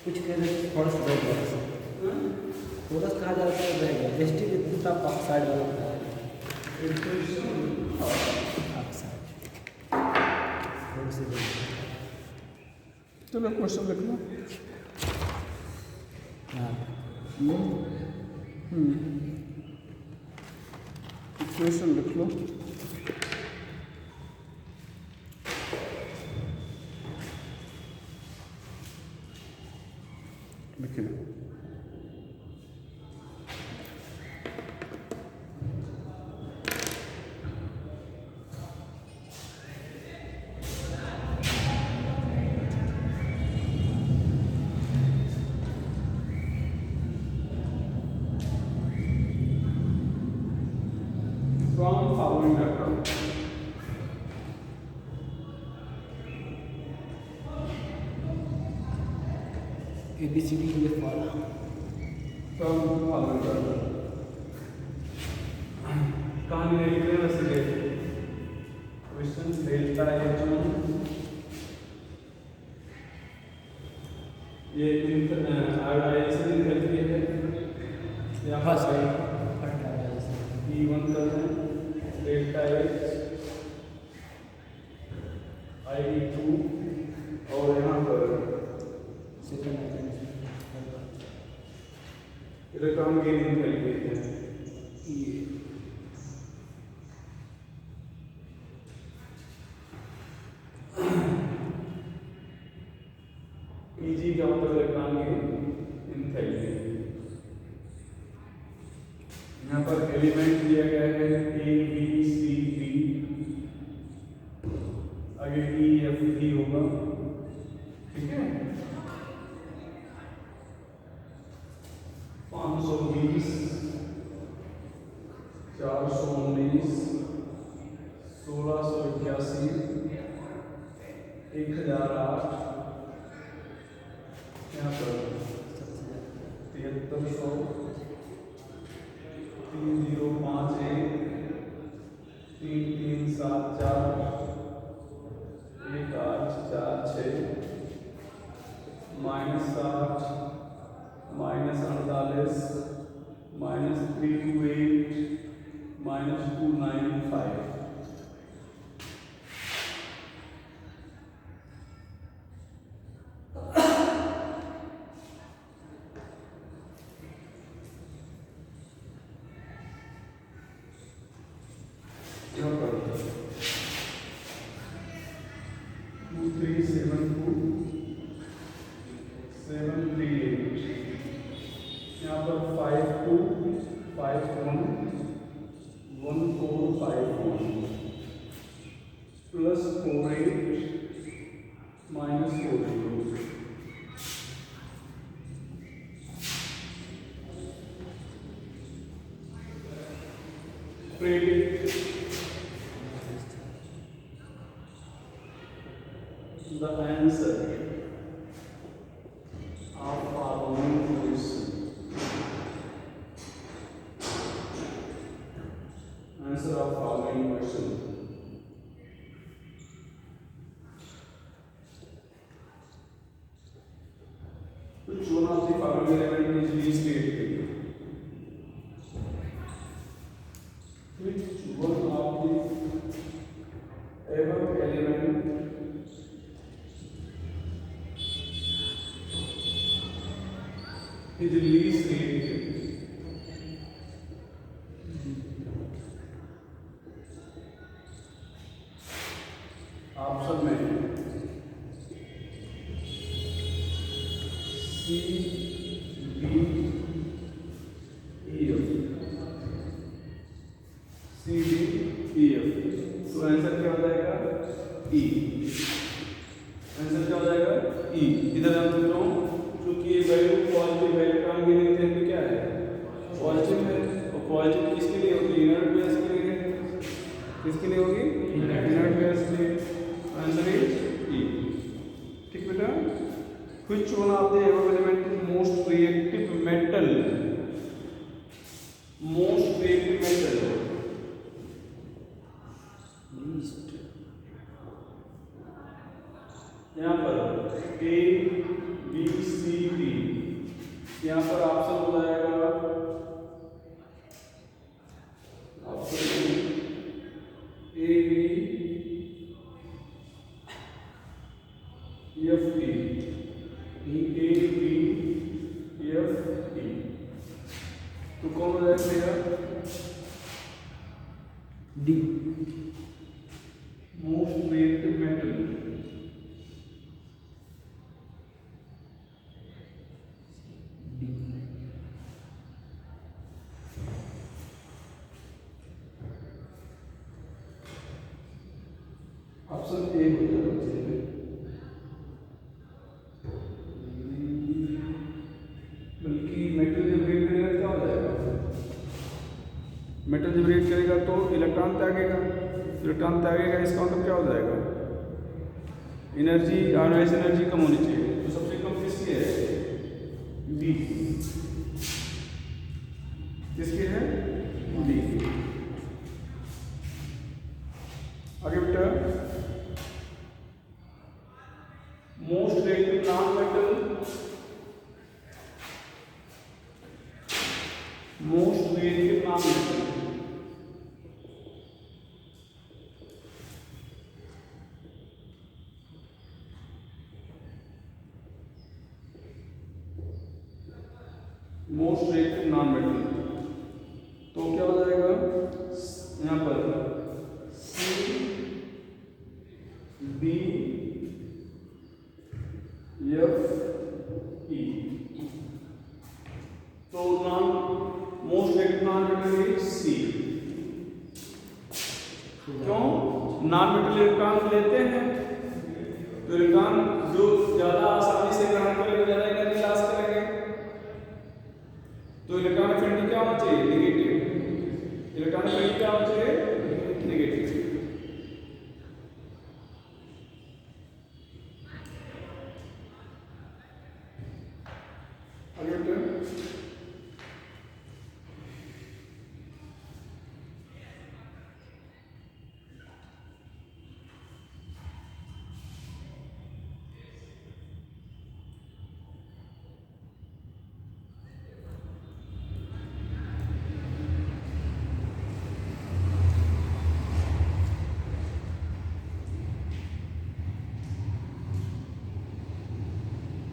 कुछ कह रहे थोड़ा सा बैठ गया थोड़ा सा कहा जाता है बैठ गया डिस्ट्रिक्ट इतना ऑक्साइड वाला ऑक्साइड थोड़ी सी चलो क्वेश्चन लिख लो। हाँ क्वेश्चन लिख लो। लिखिए from following diagram. ABCD ये फॉलो From following diagram. कहानी नहीं है वैसे ये क्वेश्चन डेल्टा H1 ये आयोडाइजेशन करती है यहाँ पर E1 कर रहे हैं डेल्टा H I2 और यहाँ पर इलेक्ट्रॉन गेन एंथैल्पी है ये Eg का मतलब इलेक्ट्रॉन गेन एंथैल्पी। यहाँ पर एलिमेंट दिया गया है A B C D आगे E F D होगा ठीक है 520 419 1681 1008 यहाँ पर 7300 3051 3374 1846 -60 -48 -328 -295 यहाँ पर 2372 738 यहाँ पर 5251 1451 plus 48 minus 42 predict the answer of following question. Answer of following question. Which one of the following element is least reactive? Which one of the above element is least reactive? Option में C B E F C D E F तो answer क्या हो जाएगा E। Answer क्या हो जाएगा E। इधर हम लिख रहा हूँ क्योंकि ये वैल्यू पॉजिटिव है इलेक्ट्रॉन गेन एंथैल्पी क्या है पॉजिटिव है और पॉजिटिव किसके लिए होगी इनर्ट गैस के लिए किसके लिए होगी इनर्ट गैस के लिए। Answer is E। ठीक बेटा which one of the above element is most reactive metal? Most reactive metal least यहाँ पर A B C D यहाँ पर ऑप्शन हो जाएगा option A B F T, A B F T. तो कौन हो जाएगा D. Most wet metal. Option A हो जाएगा बच्चे में। बल्कि मेटल जब ब्रेक करेगा क्या हो जाएगा, मेटल जब ब्रेक करेगा तो इलेक्ट्रॉन त्यागेगा, इलेक्ट्रॉन त्यागेगा, इसका मतलब क्या हो जाएगा, एनर्जी आयोनाइज एनर्जी कम होनी चाहिए। तो सबसे कम किसकी है, डी। किसकी है, डी। आगे बेटा, most reactive non metal, most reactive non metal, most reactive non metal. तो क्या हो जाएगा यहाँ पर सी बी एफ ई। तो non most reactive non metal is C. क्यों, नॉन मेटल इलेक्ट्रॉन लेते हैं तो इलेक्ट्रॉन जो ज्यादा आसानी से ग्रहण करेंगे ज्यादा एनर्जी लॉस करेंगे। तो इलेक्ट्रॉन एफिनिटी क्या होना चाहिए, नेगेटिव। इलेक्ट्रॉन एफिनिटी क्या होना चाहिए, negative.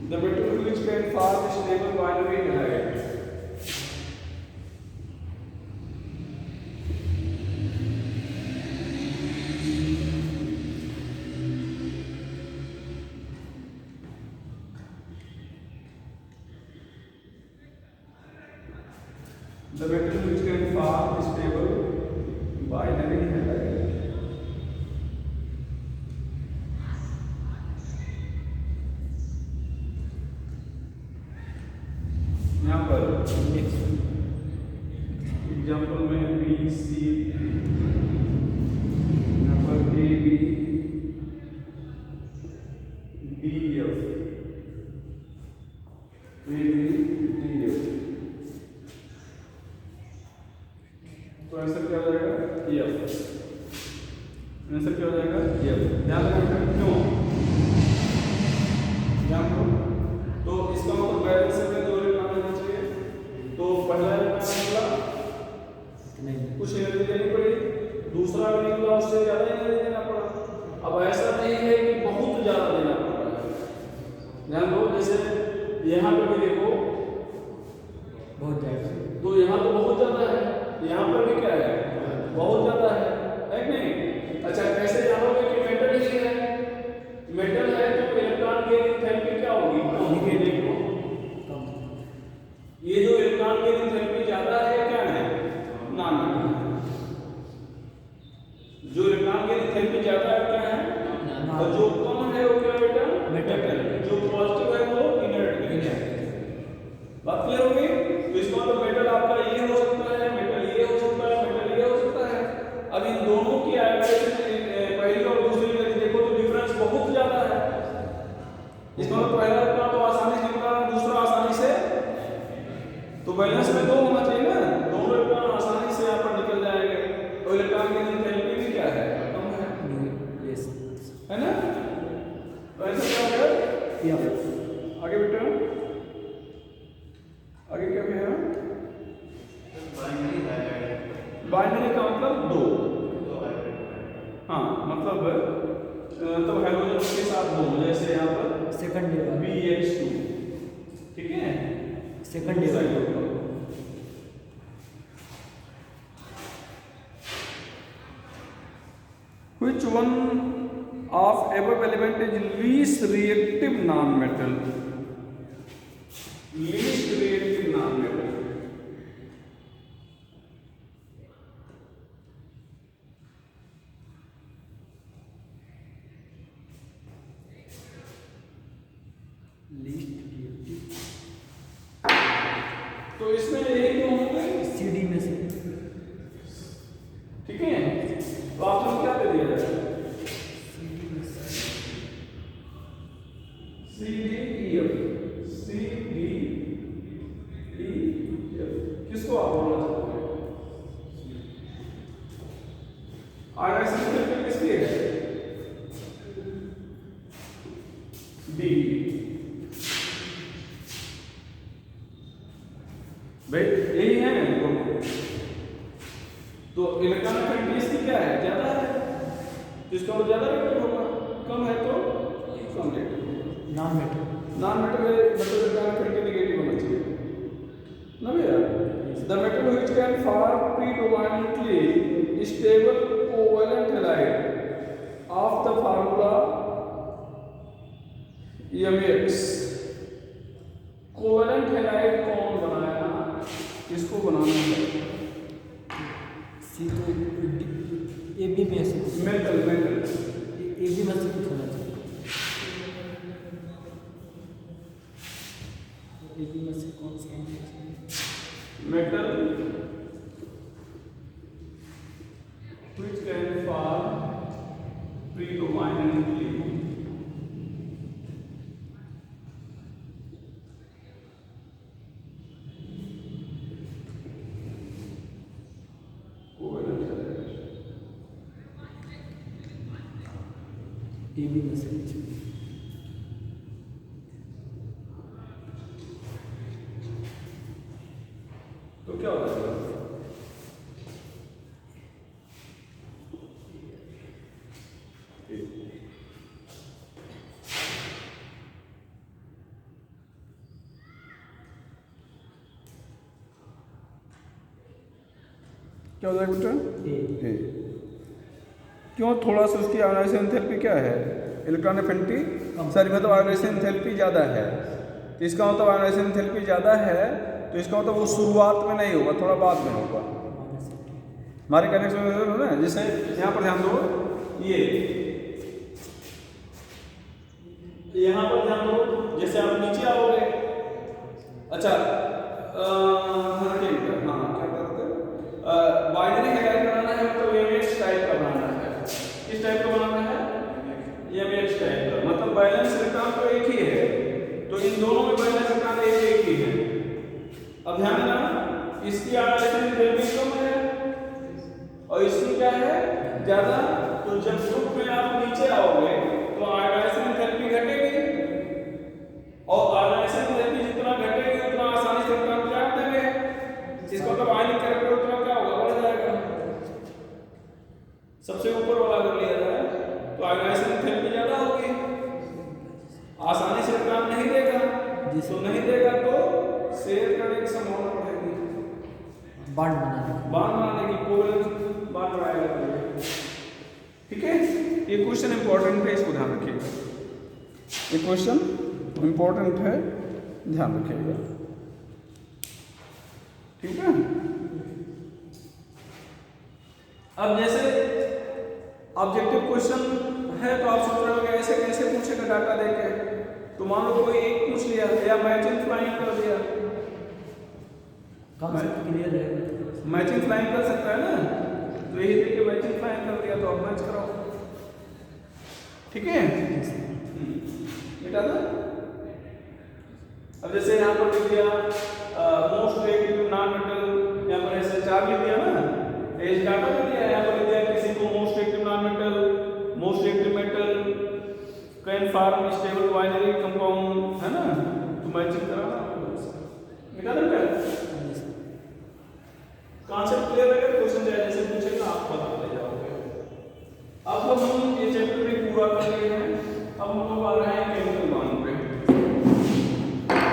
The metal which can form stable binary halide. The metal which can form stable binary halide. यहाँ पर एग्जाम्पल में बी सी, यहाँ पर A B D F, A B D F. तो answer क्या हो जाएगा, एफ। आंसर क्या हो जाएगा, एफ। ध्यान रखना क्यों, ध्यान दो। तो इसका मतलब बैलेंस में दो इलेक्ट्रॉन होना चाहिए। तो पहला इलेक्ट्रॉन निकला, कुछ एनर्जी देनी पड़ी, दूसरा भी निकला, उससे ज्यादा एनर्जी देना पड़ा। अब ऐसा नहीं है कि बहुत ज्यादा देना पड़ा। ध्यान दो, जैसे यहाँ पे भी देखो बहुत ज्यादा, तो यहाँ तो बहुत ज्यादा है, यहाँ पर भी क्या है, बहुत ज्यादा है कि नहीं। अच्छा, कैसे जानोगे कि मेटल ही है, मेटल है तो इलेक्ट्रॉन की एंथैल्पी क्या होगी, ये जो इलेक्ट्रॉन की एंथैल्पी ज्यादा है क्या है, नॉन मेटल। जो इलेक्ट्रॉन की एंथैल्पी ज्यादा है क्या है, और जो कम है वो क्या बेटा, मेटल। जो पॉजिटिव है वो इनर्ट। बात क्लियर हो गई। तो इसका मतलब मेटल आपका ये हो सकता है, मेटल ये हो सकता है, मेटल ये हो सकता है। अब इन दोनों की आयोनाइजेशन पहली और दूसरी में देखो तो डिफरेंस बहुत ज्यादा है। इसका मतलब पहला इलेक्ट्रॉन तो आसानी से बाइनरी का मतलब दो। हाँ मतलब तो हाइड्रोजन के साथ दो, जैसे यहाँ पर सेकंड ईयर BH2, ठीक है, second year Which one of above element is least reactive non-metal? Least reactive non-metal. तो इसमें यही तो होंगे CD में से, ठीक है। तो ऑप्शन क्या दे दिया जाए? CDEF, किसको आप बोलना चाहते हैं? आयोनाइजेशन किसकी है? D। भाई यही है दोनों। तो इलेक्ट्रॉन एफिनिटी इसकी क्या है? ज्यादा है, जिसका वो ज्यादा रिएक्टिव होगा, कम है तो कम रिएक्टिव होगा। नॉन मेटल मतलब इलेक्ट्रॉन एफिनिटी नेगेटिव होना चाहिए ना भैया। The metal which can form predominantly stable covalent halide of the formula MX। Covalent halide कौन बनाया? किसको बनाना है? सी तो AB में से कुछ, मेटल AB में से कुछ होना चाहिए। AB में से कौन सा होना चाहिए? Metal which can form predominantly AB में से कुछ। तो क्या होता है? क्या हो जाएगा बेटा? क्यों? थोड़ा सा उसकी आयोनाइजेशन एंथैल्पी क्या है? इलेक्ट्रॉन एफिनिटी सॉरी मतलब आयोनाइजेशन एंथैल्पी ज़्यादा है। तो इसका मतलब आयोनाइजेशन एंथैल्पी ज़्यादा है, तो इसका मतलब वो शुरुआत में नहीं होगा, थोड़ा बाद में होगा। हमारे कहने से है ना, जैसे यहाँ पर ध्यान दो, ये यहाँ पर ध्यान दो, जैसे आप नीचे आओगे, अच्छा हाँ क्या करते हैं, बाइनरी हैलाइड बनाना है तो MX टाइप का बनाना है। किस टाइप का बनाना है? MX टाइप का। मतलब बैलेंस इलेक्ट्रॉन तो एक ही है, तो इन दोनों में बैलेंस इलेक्ट्रॉन एक ही है। अब ध्यान देना, इसकी आयोनाइजेशन एंथैल्पी कम है और इसकी क्या है? ज्यादा। तो जब ग्रुप में आप नीचे आओगे तो आयोनाइजेशन एंथैल्पी घटेगी, और आयोनाइजेशन एंथैल्पी जितना घटेगी उतना आसानी से इलेक्ट्रॉन त्याग देंगे। इसका मतलब आयनिक कैरेक्टर उतना क्या होगा? बढ़ जाएगा। सबसे ऊपर वाला अगर लिया जाए तो आयोनाइजेशन एंथैल्पी ज्यादा होगी, आसानी से इलेक्ट्रॉन नहीं देगा, तो नहीं देगा तो शेयर करने की संभावना बढ़ेगी, बांड बनाने की कोवैलेंस बांड बनाएगा। ठीक है, ये क्वेश्चन इंपॉर्टेंट है, इसको ध्यान रखिएगा। ये क्वेश्चन इंपॉर्टेंट है, ध्यान रखिएगा। ठीक है। अब जैसे ऑब्जेक्टिव क्वेश्चन है तो आप सोच रहे हो कि ऐसे कैसे पूछेगा डाटा देके। तो मान लो कोई एक पूछ लिया या मैचिंग फ्लाइंग कर दिया, क्लियर है, मैचिंग फ्लाइंग कर सकता है ना, तो यही देखिए मैचिंग फ्लाइंग कर दिया तो आप मैच कराओ। ठीक है, बेटा था। अब जैसे यहाँ पर लिख दिया मोस्ट रिएक्टिव नॉन मेटल, यहाँ पर ऐसे 4 लिख दिया ना, एज डाटा दे दिया। यहाँ पर लिख दिया किसी को most reactive non metal, most reactive metal can form stable binary compound, है ना, तो मैचिंग कराना बेटा ना। कॉन्सेप्ट क्लियर है? क्वेश्चन जैसे पूछेगा आप बताते जाओगे। अब हम ये चैप्टर में पूरा कर लिए हैं। अब हम लोग आ रहे हैं केमिकल बॉन्ड पे।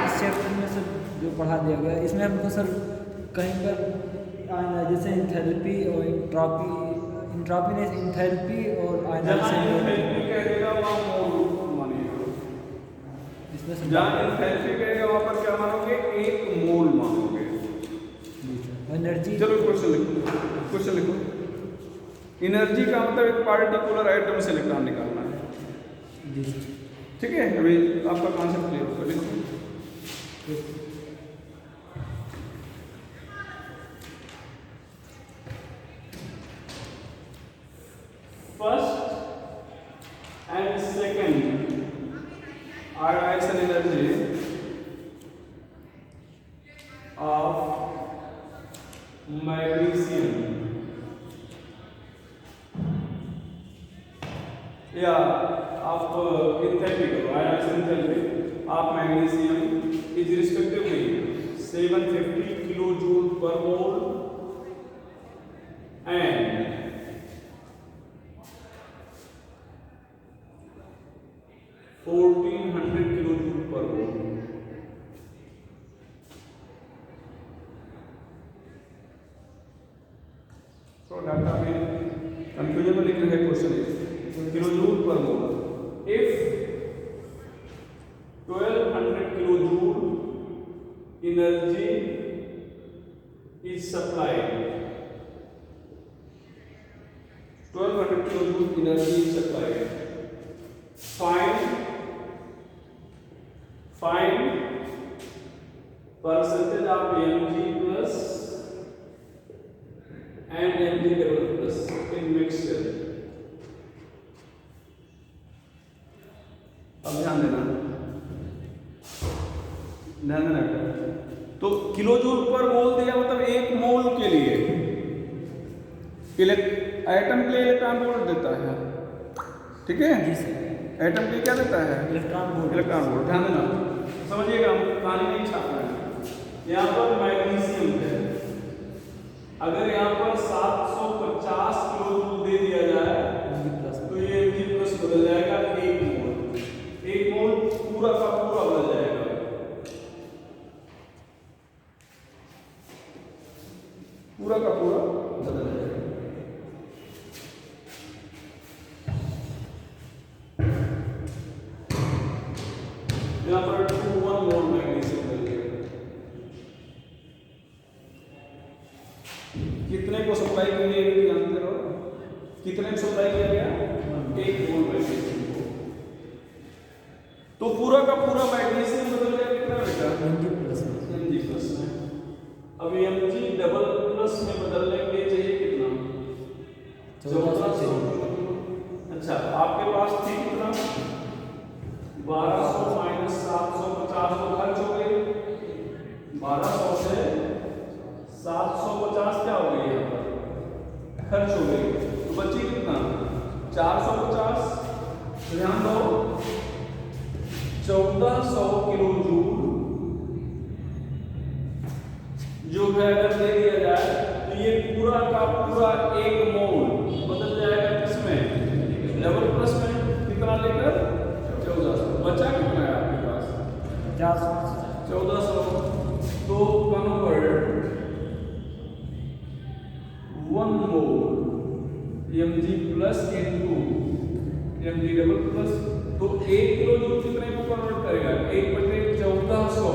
इस चैप्टर में सर जो पढ़ा दिया गया इसमें हमको सर कहीं पर आना जैसे इंथैल्पी और इंट्रॉपी ने इंथैल्पी और जहाँ इंथैल्पी कहेगा वहाँ मोल मानेगा। इसमें सर जहाँ इंथैल्पी कहेगा वहाँ पर क्या मानोगे? एक मोल मानोगे। एनर्जी। चलो क्वेश्चन लिखो। एनर्जी का मतलब एक पार्टिकुलर आइटम से इलेक्ट्रॉन निकालना है। जी सर। ठीक है, अभी आपका कॉन्सेप्ट क्लियर कर लिखो। First and second ionisation energy of magnesium या आप इंथैल्पी करो, ionisation energy of magnesium is respectively 750 kilo joule per mole and 1400 kilo joule per मोल। तो डाटा में कंफ्यूजन में लिख रहे हैं question kilo joule per mole. If 1200 kilo joule energy is supplied, 1200 kilo joule energy is supplied, find percentage of Mg plus and Mg double plus in mixture। अब ध्यान देना तो किलो जूल पर मोल दिया मतलब एक मोल के लिए एटम के लिए इलेक्ट्रॉन वोल्ट देता है। ठीक है जी सर। एटम के लिए क्या देता है? Electron volt. Electron volt. ध्यान देना, समझिएगा, कहानी नहीं छापना है। यहाँ पर मैग्नीशियम है, अगर यहाँ पर 750 किलो जूल दे दिया जाए तो ये Mg प्लस बदल जाएगा 1 मोल। 1 मोल पूरा का पूरा बदल जाएगा। पूरा का पूरा बदल जाएगा। यहाँ पर 2 मोल मैग्नीशियम मिल गया। कितने को सप्लाई किया गया जानते हो? कितने को सप्लाई किया गया? 1 मोल मैग्नीशियम को। तो पूरा का पूरा मैग्नीशियम बदल गया कितना बेटा? Mg प्लस में। अब Mg डबल प्लस में बदलने के लिए चाहिए कितना? 1400। अच्छा, आपके पास थी कितना? 1200 माइनस 750 तो खर्च हो गई। 1200 से 750 क्या हो गई? यहाँ पर खर्च हो गई, तो बची कितना? 450। ध्यान दो, 1400 किलो जूल जो है अगर दे दिया जाए तो ये पूरा का पूरा 1 मोल बदल जाएगा किसमें? डबल प्लस में। कितना लेकर? 1400। बचा कितना है आपके पास? 1400। तो कन्वर्ट 1 मोल Mg plus into Mg double plus, तो 1 किलो जूल कितने को कन्वर्ट करेगा? 1/1400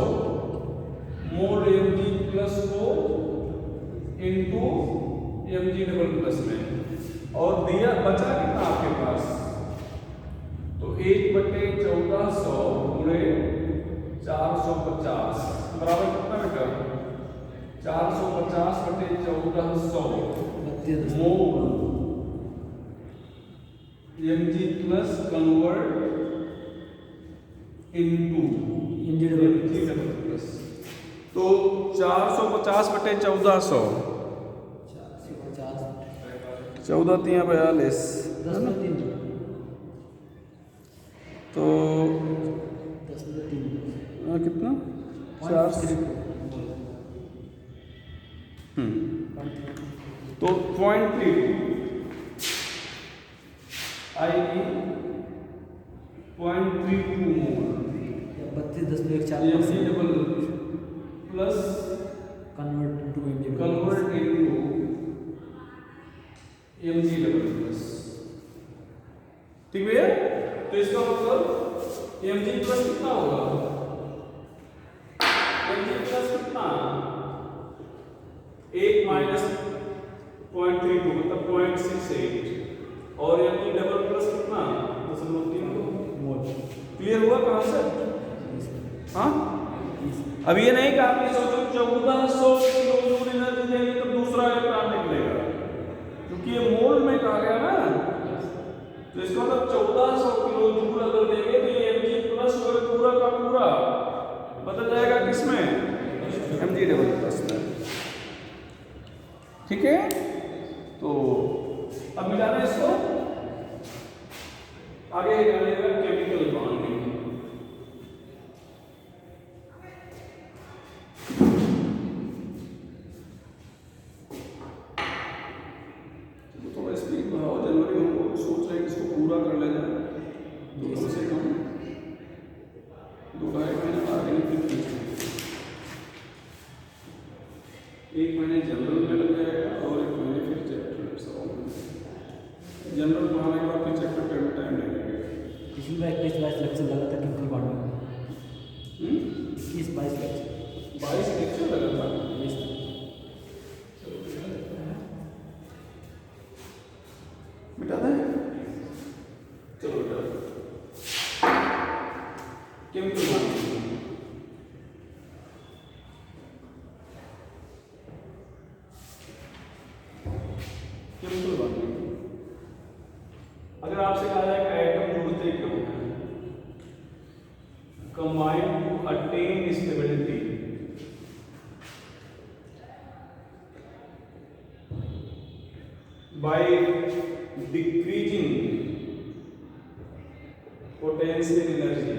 मोल Mg प्लस को इनटू Mg डबल प्लस में। और दिया बचा कितना आपके पास? तो 1/1400 गुणे 450 बराबर कितना बेटा? 450/1400 मोल Mg plus convert into Mg double plus. तो 450/1400 14 3 42 तो कितना? 4 तो 0.32 आएगी 0.32 मोल 32.4% double plus convert into convert into mg double plus. ठीक भैया, तो इसका मतलब mg प्लस कितना होगा, mg प्लस कितना 1 माइनस 0.32 मतलब 0.68 और mg डबल प्लस कितना 0.32 मोल। क्लियर हुआ कॉन्सेप्ट? हाँ, अब ये नहीं कहा कि सोचो 1400 किलो जूल एनर्जी देंगे तो दूसरा इलेक्ट्रॉन निकलेगा, क्योंकि ये मोल में कहा गया ना, तो इसका मतलब 1400 किलो जूल अगर देंगे तो ये mg प्लस और पूरा का पूरा बदल जाएगा किसमें, mg डबल प्लस में। ठीक है, तो अब मिलाना इसको, आगे जानेगा केमिकल बॉन्डिंग। जनवरी हम सोच रहे हैं इसको पूरा कर ले जाए, तो कम से कम 2-2.5 महीने आगे निकल, 1 महीने जनरल में लग जाएगा और 1 महीने फिर चैप्टर जनरल पढ़ाने के बाद फिर चैप्टर में टाइम लगेगा। पिछली बार 21-22 लेक्चर लगा था केमिकल बॉन्डिंग, 21-22 लेक्चर 22 लेक्चर लगा था। मिटा दें, चलो केमिकल बॉन्डिंग। केमिकल बॉन्डिंग अगर आपसे कहा जाए कि एटम जुड़ते क्यों हैं, combine to attain stability by decreasing potential energy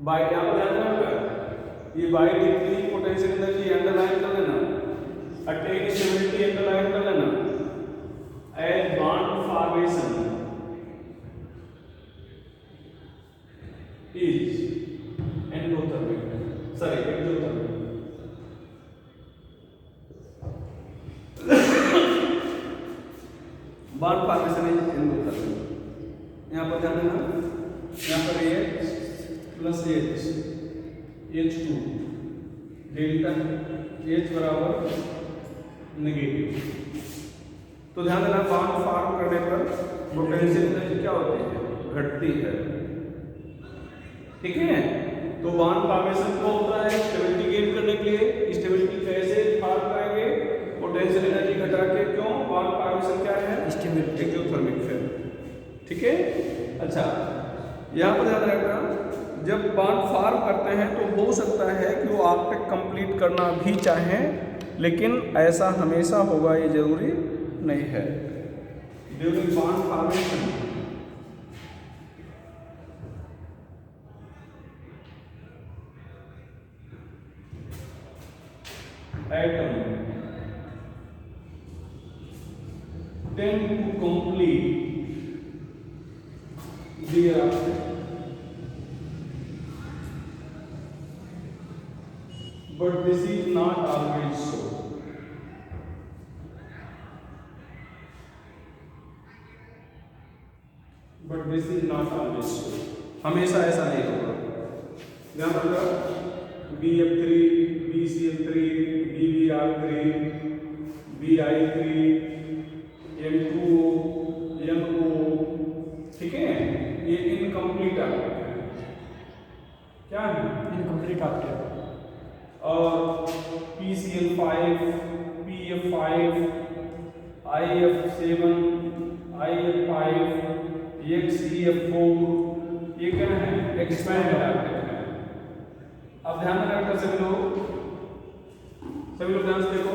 by यहाँ पर ध्यान रखना, ये by decreasing potential energy underline कर लेना, attain stability अंडरलाइन कर लेना, as bond formation is endothermic, sorry exothermic। Bond formation is endothermic. यहाँ पर ध्यान देना, यहाँ पर H plus H2 delta H बराबर नेगेटिव। तो ध्यान देना बॉन्ड फॉर्म करने पर पोटेंशियल एनर्जी क्या होती है, घटती है। ठीक है, तो बॉन्ड फॉर्मेशन क्या होता है, स्टेबिलिटी गेन करने के लिए। स्टेबिलिटी कैसे फॉर्म करेंगे, पोटेंशियल एनर्जी घटा के। क्यों, बॉन्ड फॉर्मेशन क्या है, स्टेबिलिटी एक्सोथर्मिक है। ठीक है, अच्छा यहाँ पर ध्यान रखना, जब बॉन्ड फॉर्म करते हैं तो हो सकता है कि वो आप तक कंप्लीट करना भी चाहें, लेकिन ऐसा हमेशा होगा ये जरूरी नहीं है। During bond formation atom tend to complete their but this is not always so। but this is not always so, हमेशा ऐसा नहीं होगा। ध्यान रखना, BF3 BCl3 BBr3 BI3 M2 MO, ठीक है, ये इनकम्प्लीट ऑक्टेट है। क्या है, इनकम्प्लीट ऑक्टेट। और PCl5 PF5 IF7 IF5 XEF4, ये क्या है, एक्सपैंडेड ऑक्टेट है। अब ध्यान रखना सभी लोग ध्यान से देखो,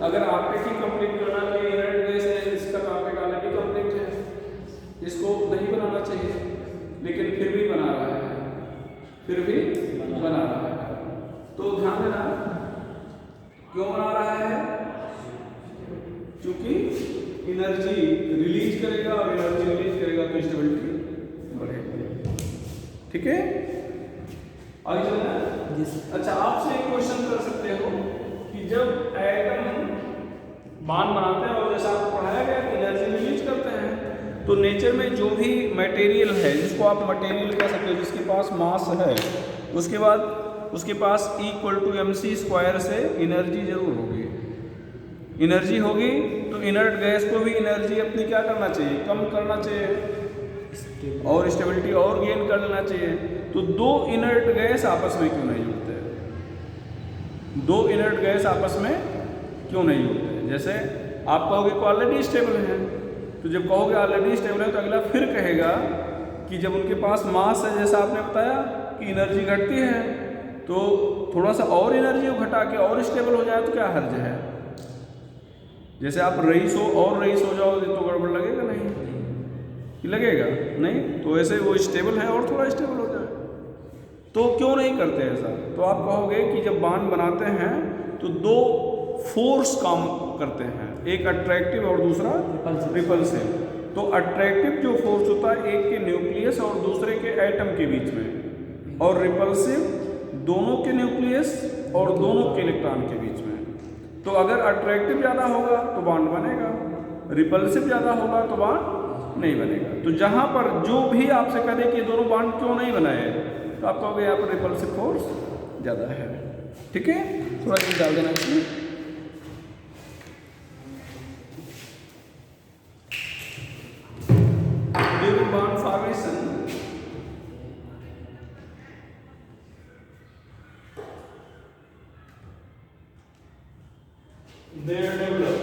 अगर ऑक्टेट ही कंप्लीट करना तो इनर्ट गैस है, इसका टॉपिक ऑलरेडी कंप्लीट है, इसको नहीं बनाना चाहिए, लेकिन फिर भी बना रहा है, फिर भी बना रहा है। तो ध्यान देना क्यों बना रहा है, एनर्जी रिलीज करेगा और एनर्जी रिलीज करेगा तो स्टेबिलिटी बढ़ेगी। ठीक है, आगे चलना है। जी सर। अच्छा, आपसे एक क्वेश्चन कर सकते हो कि जब एटम बांड बनाते हैं और जैसा आपको पढ़ाया गया कि एनर्जी रिलीज करते हैं, तो नेचर में जो भी मटेरियल है, जिसको आप मटेरियल कह सकते हो, जिसके पास मास है, उसके बाद उसके पास E=mc² से एनर्जी जरूर होगी। एनर्जी होगी तो इनर्ट गैस को भी एनर्जी अपनी क्या करना चाहिए, कम करना चाहिए और स्टेबिलिटी और गेन कर लेना चाहिए। तो दो इनर्ट गैस आपस में क्यों नहीं जुड़ते? दो इनर्ट गैस आपस में क्यों नहीं जुड़ते? जैसे आप कहोगे कि ऑलरेडी स्टेबल है, तो जब कहोगे ऑलरेडी स्टेबल है तो अगला फिर कहेगा कि जब उनके पास मास है, जैसा आपने बताया कि एनर्जी घटती है, तो थोड़ा सा और एनर्जी को घटा के और स्टेबल हो जाए तो क्या हर्ज है? जैसे आप रईस हो जाओगे तो गड़बड़ लगेगा नहीं कि लगेगा नहीं? तो ऐसे वो स्टेबल है और थोड़ा स्टेबल हो जाए, तो क्यों नहीं करते ऐसा? तो आप कहोगे कि जब बांड बनाते हैं तो दो फोर्स काम करते हैं, एक अट्रैक्टिव और दूसरा रिपल्सिव। तो अट्रैक्टिव जो फोर्स होता है एक के न्यूक्लियस और दूसरे के एटम के बीच में, और रिपल्सिव दोनों के न्यूक्लियस और दोनों के इलेक्ट्रॉन के बीच में। तो अगर अट्रैक्टिव ज़्यादा होगा तो बॉन्ड बनेगा, रिपल्सिव ज़्यादा होगा तो बॉन्ड नहीं बनेगा। तो जहाँ पर जो भी आपसे कहे कि दोनों बॉन्ड क्यों नहीं बनाए, तो आप कहोगे यहाँ पर रिपल्सिव फोर्स ज़्यादा है। ठीक है, थोड़ा सा डाल देना इसमें। During bond formation, they develop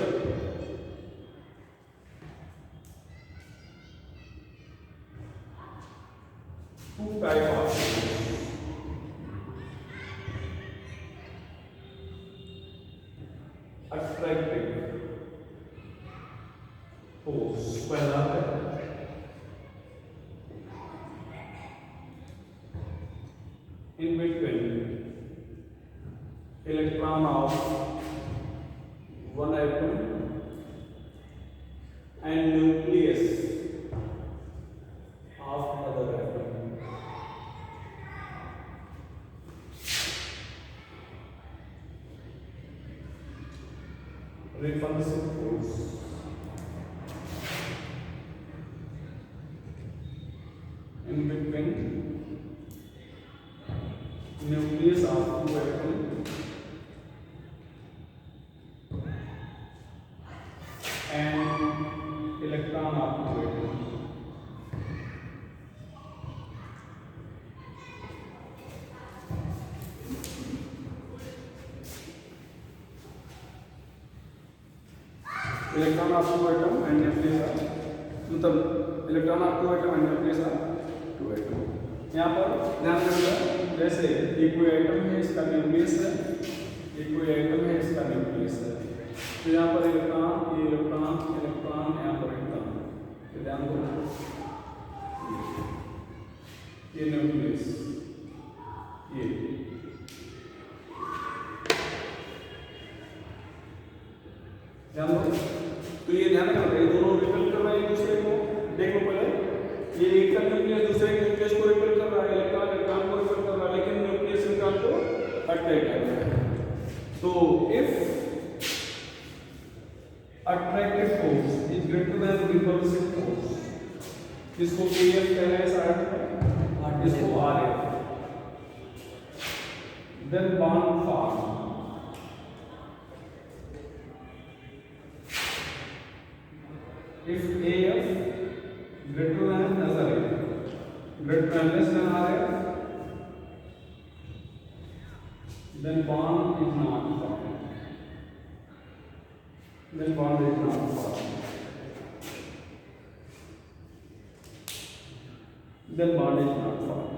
two type of attractive force। पहला है in between electron of one atom and nucleus of other atom। Repulsive force in between nucleus of two atoms and electron of two atoms। Electron of two atom and nucleus of, मतलब electron of two atom and nucleus of two atom। यहाँ पर ध्यान रखिएगा, जैसे एक कोई atom है, इसका न्यूक्लियस है, एक कोई एटम है, इसका न्यूक्लियस है, तो यहाँ पर इलेक्ट्रॉन, ये इलेक्ट्रॉन, इलेक्ट्रॉन, यहाँ पर इलेक्ट्रॉन, तो ध्यान दो, ये न्यूक्लियस, ये ध्यान दो। तो ये ध्यान रखना, ये दोनों रिपेल कर रहे हैं एक दूसरे को। देख लो पहले, ये एक का न्यूक्लियस दूसरे के न्यूक्लियस को रिपेल कर रहा है, इलेक्ट्रॉन इलेक्ट्रॉन को रिपेल कर रहा है, लेकिन न्यूक्लियस इलेक्ट्रॉन को अट्रैक्ट कर रहा है। तो if attractive force is greater than repulsive force, इसको KF कह रहे हैं साइड में, इसको RF, then bond form. If AF greater than, greater than less than RF, then bond is not formed. Then bond is not formed. Then bond is not formed.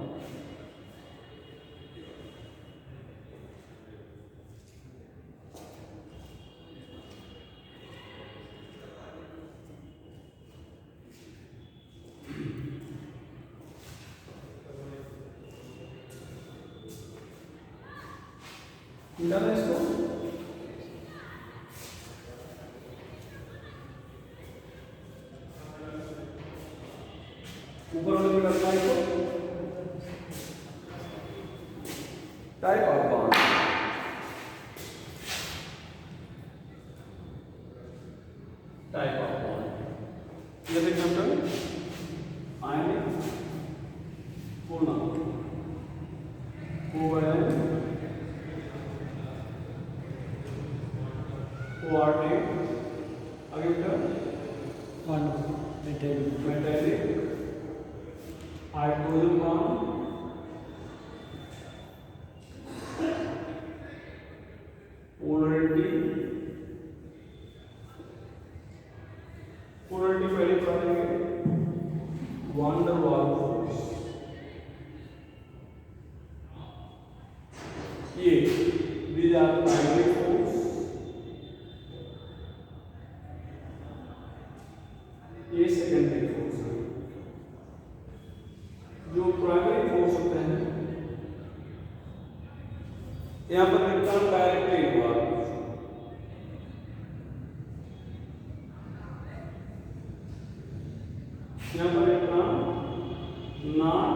Done है इसको। ऊपर वाले में करना है तो type of bond, type of bond. जैसे example आयनिक पूर्णांक, कोवैलेंट, कोऑर्डिनेट, आगे क्या metallic, hydrogen bond, polarity, polarity पहले पढ़ेंगे, वान डेर वाल्स फोर्स, ये these are primary force, ये सेकेंडरी फोर्स है। जो प्राइमरी फोर्स होते हैं यहाँ पर इलेक्ट्रॉन डायरेक्टली हुआ, यहाँ पर इलेक्ट्रॉन नॉट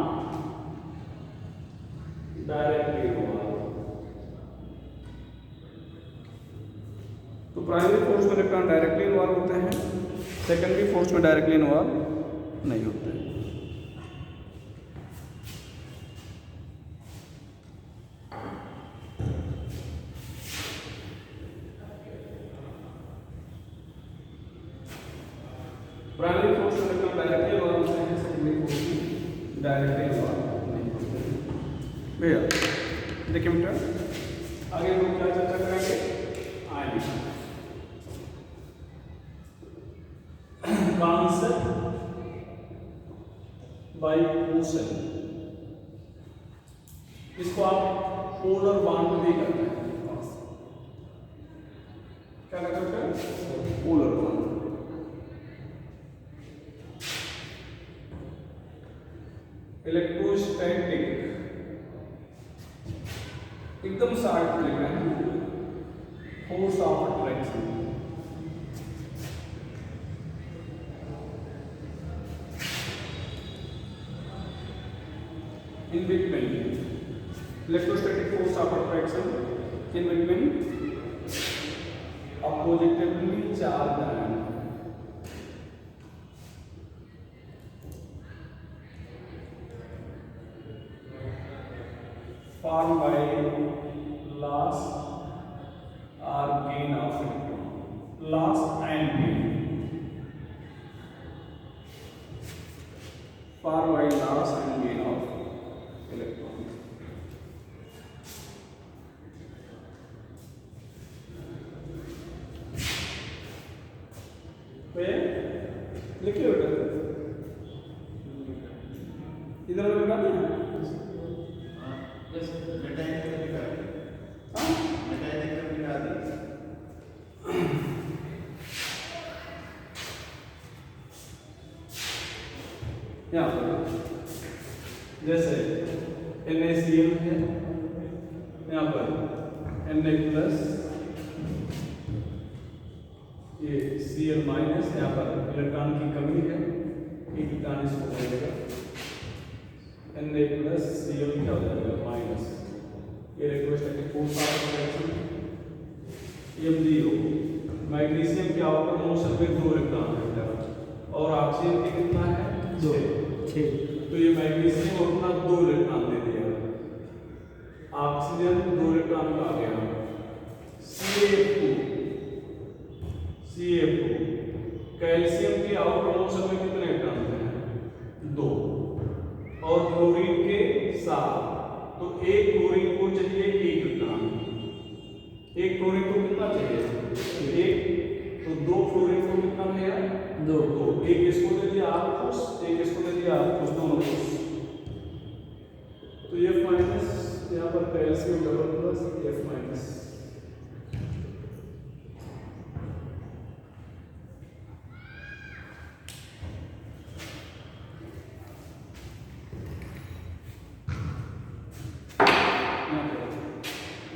डायरेक्टली हुआ। तो प्राइमरी फोर्स में इलेक्ट्रॉन डायरेक्टली इन्वॉल्व होते हैं, सेकेंडरी फोर्स में डायरेक्टली इन्वॉल्व नहीं होते। प्राइमरी फोर्स में इलेक्ट्रॉन डायरेक्टली इन्वॉल्व होते हैं, सेकेंडरी फोर्स में डायरेक्टली इन्वॉल्व नहीं होते। भैया देखिए बेटा, आगे हम लोग क्या चर्चा करेंगे, आयनिक concept by motion। इसको आप पोलर बॉन्ड भी करते हैं, क्या करते हैं, पोलर बॉन्ड। इलेक्ट्रोस्टैटिक एकदम शार्ट लिखना है, force of attraction, in between electrostatic force of attraction in between oppositively charged ion, formed by loss or gain of electron, loss and gain, formed by loss and gain of electron. लिखिए बेटा, इधर लिखा नहीं है, यहाँ पर जैसे NaCl है, यहाँ पर Na प्लस, ये Cl माइनस, यहाँ पर इलेक्ट्रॉन की कमी है, एक इलेक्ट्रॉन इसको मिलेगा, Na प्लस Cl क्या हो जाएगा माइनस, ये electrostatic force of attraction. M0 magnesium के आउटर मोशन में 2 इलेक्ट्रॉन है और ऑक्सीजन के कितना है, 6। तो ये मैग्नीशियम और अपना 2 इलेक्ट्रॉन दे दिया, ऑक्सीजन 2 इलेक्ट्रॉन का आ गया, CF2 कैल्शियम के आउटर मोशन में कितने इलेक्ट्रॉन हैं, 2, और क्लोरीन के 7। तो एक क्लोरीन को चाहिए 1 इलेक्ट्रॉन, एक क्लोरीन को कितना चाहिए, 1, तो 2 फ्लोरीन को कितना मिलेगा, 2, एक इसको दे दिया आपको, एक इसको दे दिया आपको, दोनों को। तो F माइनस यहाँ पर calcium double plus F minus,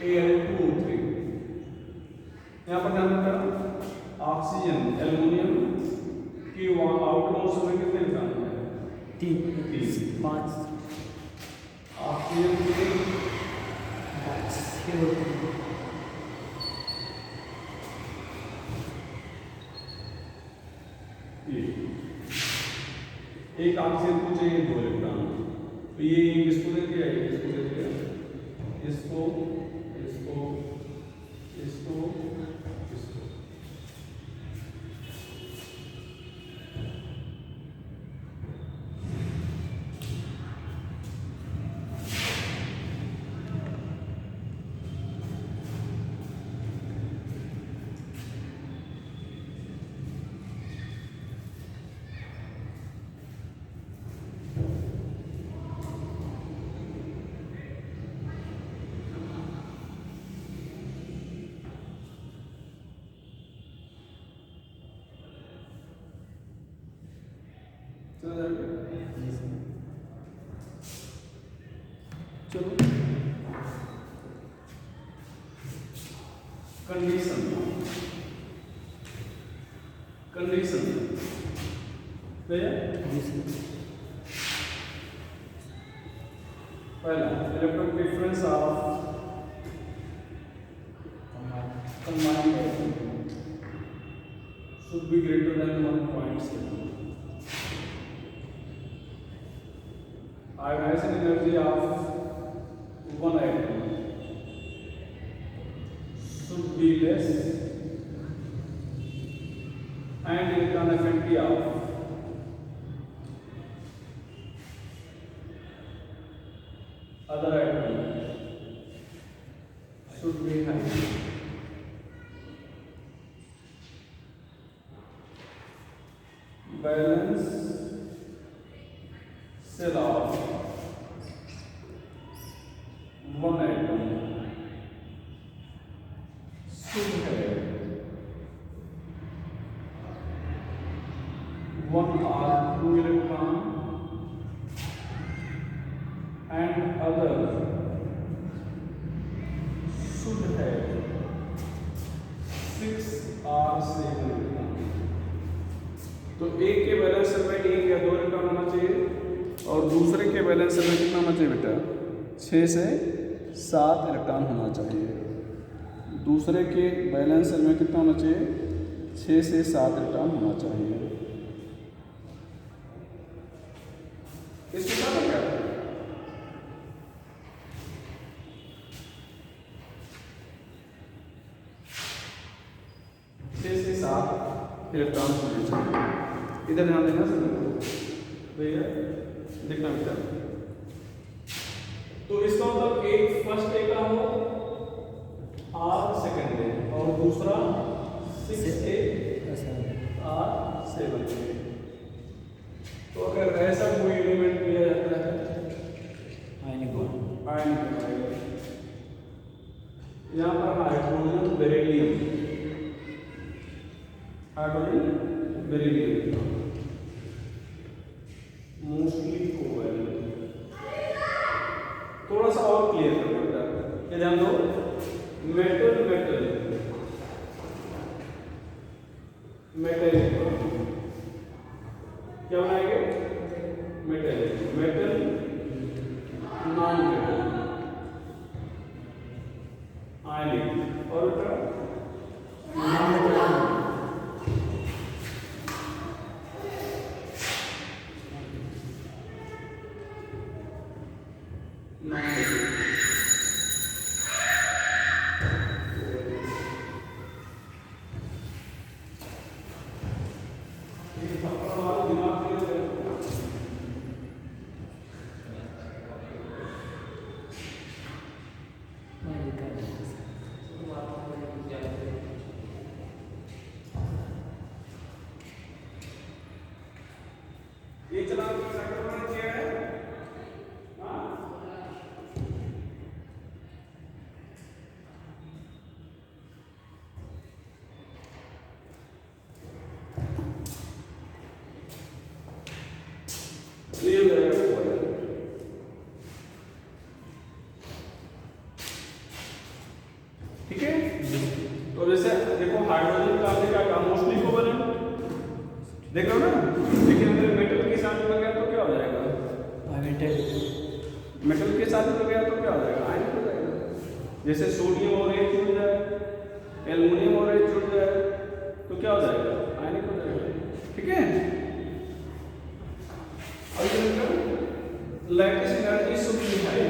Al2O3। यहाँ पर ध्यान रखना, ऑक्सीजन एल्युमिनियम की आउटर मोशन में कितने इलेक्ट्रॉन है, 3 5 ऑक्सीजन के 6 होते हैं। एक ऑक्सीजन को चाहिए 2 इलेक्ट्रॉन, तो ये किसको दे दिया, इसको दे दिया, इसको इसको इसको इसको। चलो कंडीशन कंडीशन पहला electron difference of combined element should be greater than 1.7. Ionization energy of one atom should be less, and electron affinity of other atom should be high. Balance cell of one atom should have one or two electron, and other should have 6 or 7 electron. तो एक के balance cell में 1 या 2 electron होना चाहिए और दूसरे के बैलेंस सेल में कितना होना चाहिए बेटा, 6 से 7 इलेक्ट्रॉन होना चाहिए। दूसरे के बैलेंस सेल में कितना होना चाहिए, 6 से 7 इलेक्ट्रॉन होना चाहिए। इसके बाद क्या है, इलेक्ट्रॉन होने चाहिए। इधर ध्यान देना सर, भैया देखना बेटा। तो इसका मतलब एक फर्स्ट ए का हो और सेकंड ए और दूसरा 6A और 7A। तो अगर ऐसा कोई एलिमेंट लिया जाता है आयनिक यहाँ पर hydrogen beryllium, hydrogen beryllium mostly covalent. थोड़ा सा और क्लियर कर बेटा, ये ध्यान दो, मेटल मेटल मेटल क्या बनाएंगे, मेटल मेटल नॉन मेटल आयनिक और नॉन मेटल ये चला सेक्टर में किया है। ठीक है, तो जैसे देखो हाइड्रोजन का आपने क्या कहा, मोस्टली कोवैलेंट देख रहे हो ना, लेकिन अगर मेटल के साथ लग गया तो क्या हो जाएगा, मेटल मेटल के साथ जुड़ गया तो क्या हो जाएगा, आयनिक हो जाएगा। जैसे सोडियम और एच जुड़ जाए, एल्युमिनियम और एच जुड़ जाए तो क्या हो जाएगा, आयनिक हो जाएगा। ठीक है, अब lattice energy should be high.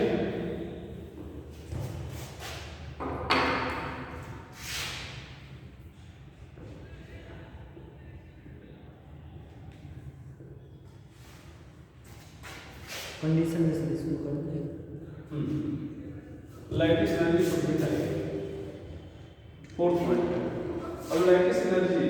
Condition में से शुरू कर दें। Lattice energy should be high, fourth point. अब लैटिस एनर्जी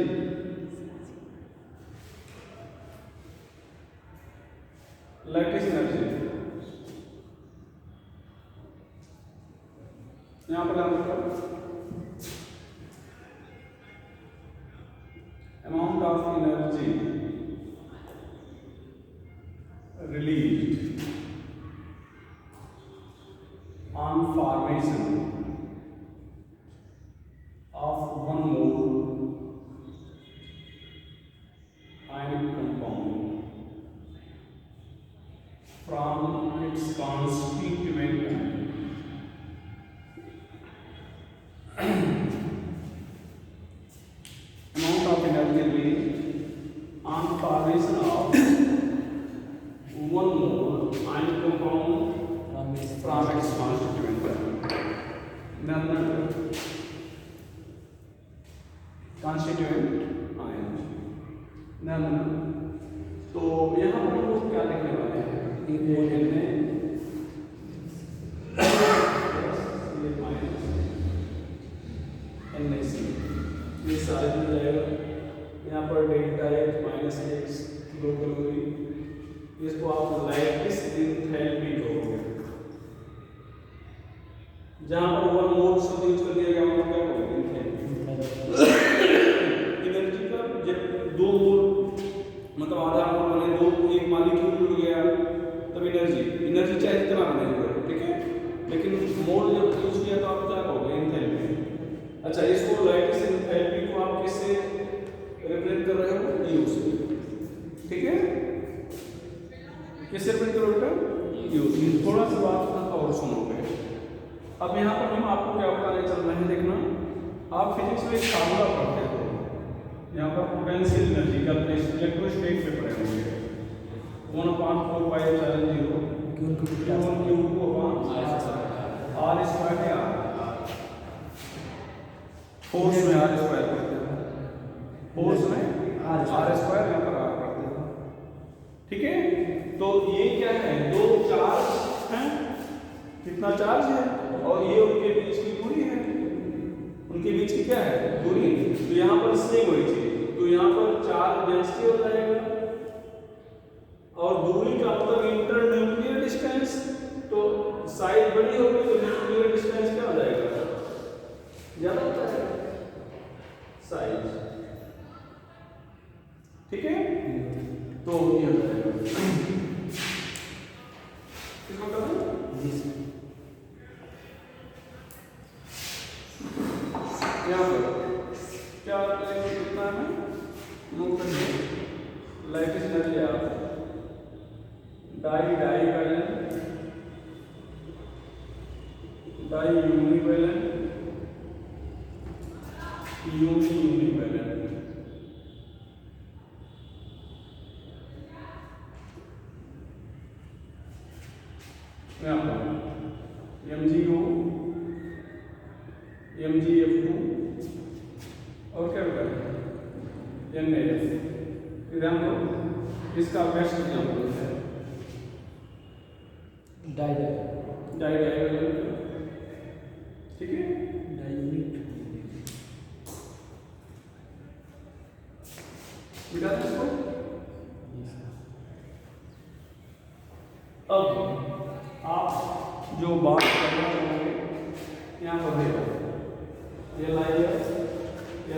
यहां पर हम amount of energy released on formation of one mole ionic compound from its constituent amount of energy released on formation of one mole ionic compound from its constituent. Then constituent ion. Then तो यहाँ पर लोग क्या लिखने वाले हैं, एक मोल में NaC ये सारे मिल जाएगा। यहाँ पर delta H minus X kilo calorie, इसको आप लैटिस एंथैल्पी कहोगे। जहां पर वन मोल शब्द यूज कर दिया गया वहां क्या कहोगे, एनर्जी का जब दो मोल मतलब आधा मोल बने, दो एक मॉलिक्यूल जुड़ गया तब एनर्जी चाहे कितना बने हुए, ठीक है, लेकिन मोल जब यूज किया तो आप क्या कहोगे, एंथैल्पी। अच्छा, इसको लैटिस एंथैल्पी को आप किससे रिप्रेजेंट कर रहे हो, यू से, ठीक है, किससे प्रिंट करोगे, यूज। थोड़ा सा बात और सुनोगे। अब यहाँ पर हम आपको क्या बताने चल रहे हैं, देखना, आप फिजिक्स में एक फार्मूला पढ़ते हो, यहाँ पर पोटेंशियल एनर्जी का इलेक्ट्रोस्टैटिक में पढ़े होंगे, 1/4 pi epsilon 0 Q R square है, फोर्स में R स्क्वायर करते हैं, फोर्स में R स्क्वायर यहाँ पर R करते हैं, ठीक है। तो ये क्या है, दो चार्ज हैं, कितना चार्ज है, और ये उनके बीच की दूरी है, उनके बीच की क्या है, दूरी। तो यहाँ पर सेम वही चीज, तो यहाँ पर चार्ज डेंसिटी हो जाएगा, और दूरी का मतलब इंटरन्यूक्लियर डिस्टेंस, तो साइज बड़ी होगी तो न्यूक्लियर डिस्टेंस क्या हो जाएगा, ज्यादा होता है साइज, ठीक है। तो ये हो जाएगा, इसको कर दो यहाँ पर क्या कितना है, मूव करके लैटिस एनर्जी आप डाई वैलेंट, डाई यूनिवैलेंट, यूनिवैलेंट, यहाँ पर MgO, MgF2 और क्या होगा, NaF। एग्जाम्पल, इसका बेस्ट एग्जाम्पल है डाइवैलेंट, ठीक है, डाइयूनिट। अब आप जो बात करना चाहोगे यहाँ पर देखो, LIS,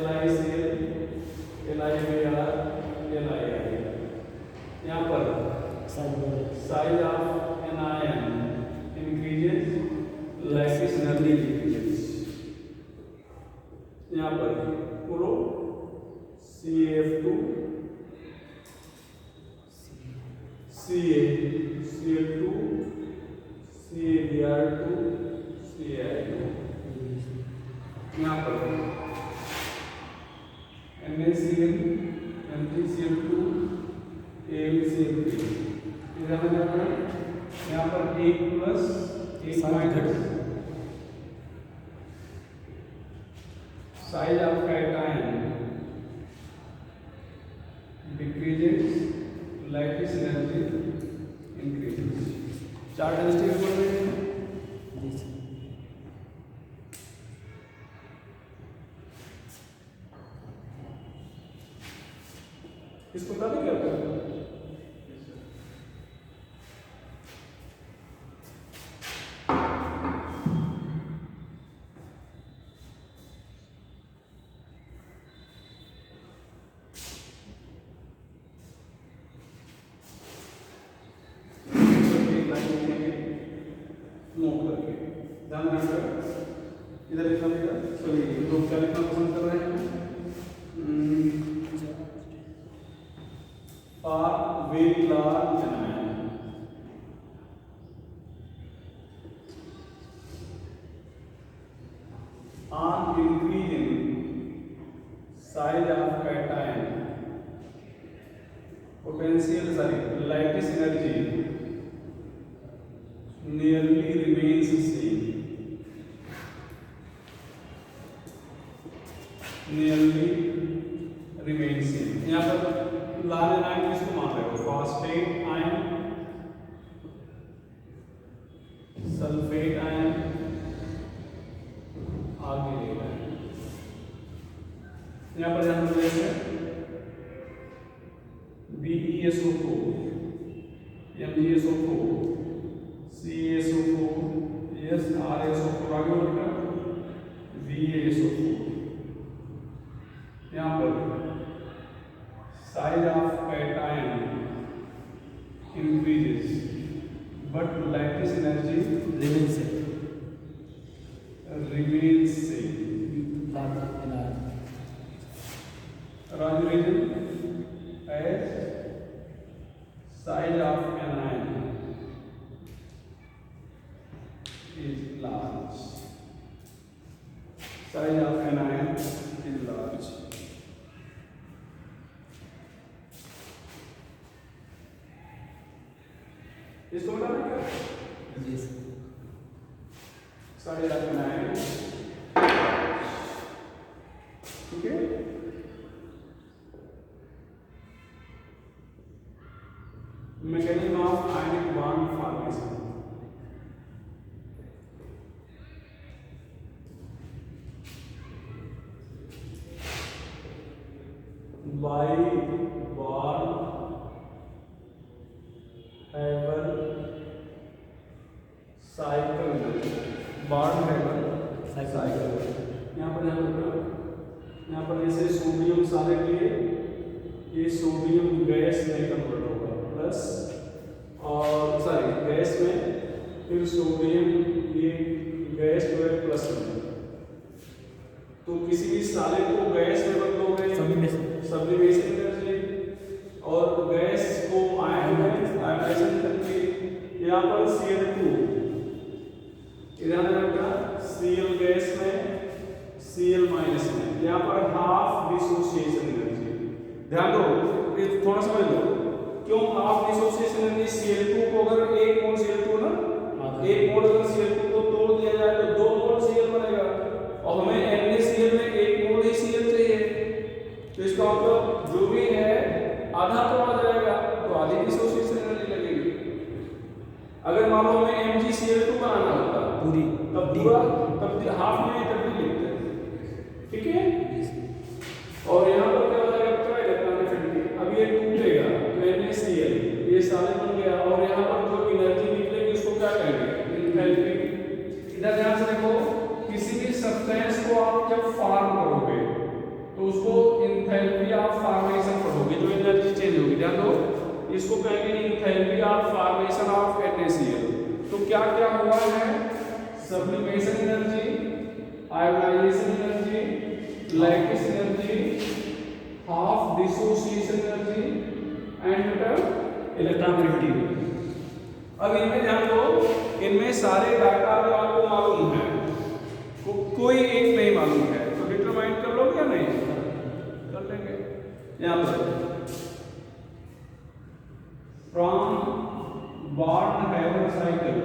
LICL, LIVR, LII, यहाँ पर size of anion increases, lattice energy decreases. यहाँ पर पूरा CF2, CA, CF2 NaCl2 AlCl3 यहाँ पर 1 plus 1 minus size of cation decreases lattice energy increases. Chart state बोल रहे हैं जी सर। इसको बता दें क्या नोट करके ध्यान रखना। इधर लिखना पड़ेगा। सॉरी लोग क्या लिखना पसंद कर रहे हैं? For very large anion on increasing size of cation potential sorry lattice energy nearly remains same, nearly remains same। यहाँ पर लार्ज आयन किसको मान रहे हो? फॉस्फेट आयन, सल्फेट आयन, आगे यहाँ पर ध्यान रखिए BeSO4 MgSO4 CaSO4 RaSO4 आगे बढ़ेगा VaSO4। यहाँ पर size of cation increases but lattice energy remain से remains same। Raj region as size of anion is large, size of anion is large। इसको बताना क्या? जी सर। साइज ऑफ anion, ठीक है। Mechanism of ionic bond formation. By bond Haber cycle, bond Haber cycle. यहाँ पर यहाँ पर जैसे सोडियम सारे के लिए ये सोडियम गैस में कन्वर्ट होगा प्लस, और सॉरी गैस में, फिर सोडियम ये गैस जो है प्लस में। तो किसी भी साले को गैस में बदलोगे सब्लिमेशन एनर्जी, और गैस को आयन में आयनाइजेशन करके यहाँ पर Cl2 इधर रखा Cl गैस में Cl माइनस में, यहाँ पर हाफ डिसोसिएशन एनर्जी। ध्यान दो ये थोड़ा समझ लो क्यों हाफ डिसोसिएशन एनर्जी। Cl2 को अगर एक मोल Cl2 ना, एक मोल अगर Cl2 को तोड़ दिया जाए तो 2 मोल Cl बनेगा, और हमें NaCl में 1 मोल ही Cl चाहिए। तो इसका मतलब जो भी है आधा तोड़ा जाएगा तो आधी डिसोसिएशन एनर्जी लगेगी। अगर मान लो हमें MgCl2 बनाना होता पूरी तब पूरा तब हाफ में तब भी लिखते हैं, ठीक है। और यहाँ पर क्या हो जाएगा बच्चा इलेक्ट्रॉनिक एफिनिटी। अब ये टूटेगा तो NaCl ये सारे बन गया, और यहाँ पर जो एनर्जी निकलेगी उसको क्या कहेंगे? एंथैल्पी। इधर ध्यान से देखो, किसी भी सब्सटेंस को आप जब फॉर्म करोगे तो उसको एंथैल्पी ऑफ फॉर्मेशन पढ़ोगे तो एनर्जी चेंज होगी। ध्यान दो इसको कहेंगे enthalpy of formation of NaCl। तो क्या क्या हुआ है? Sublimation energy, ionisation energy, lattice energy, half dissociation energy and electronic. अब इनमें ध्यान दो, इनमें सारे डाटा जो आपको मालूम है कोई एक नहीं मालूम है तो डिटरमाइन कर लो या नहीं कर लेंगे। यहाँ पर from Born-Haber cycle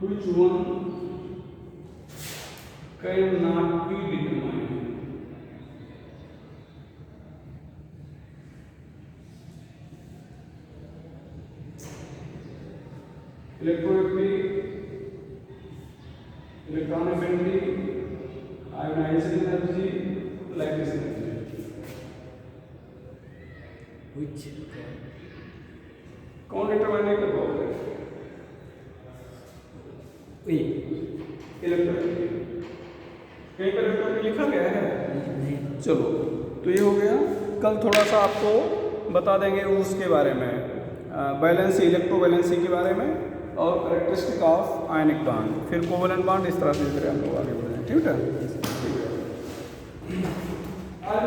which one cannot be determined? Electronegativity, electron affinity, ionizing energy, lattice energy. which कौन डिटरमाइन नहीं कर पाओगे? ए इलेक्ट्रॉन कहीं पर इलेक्ट्रॉन लिखा गया है? नहीं चलो तो ये हो गया। कल थोड़ा सा आपको बता देंगे उसके बारे में, बैलेंसी, इलेक्ट्रोवैलेंसी के बारे में और कैरेक्टरिस्टिक ऑफ आयनिक बॉन्ड, फिर कोवलेंट बॉन्ड, इस तरह से हम लोग आगे बढ़े। ठीक है। आज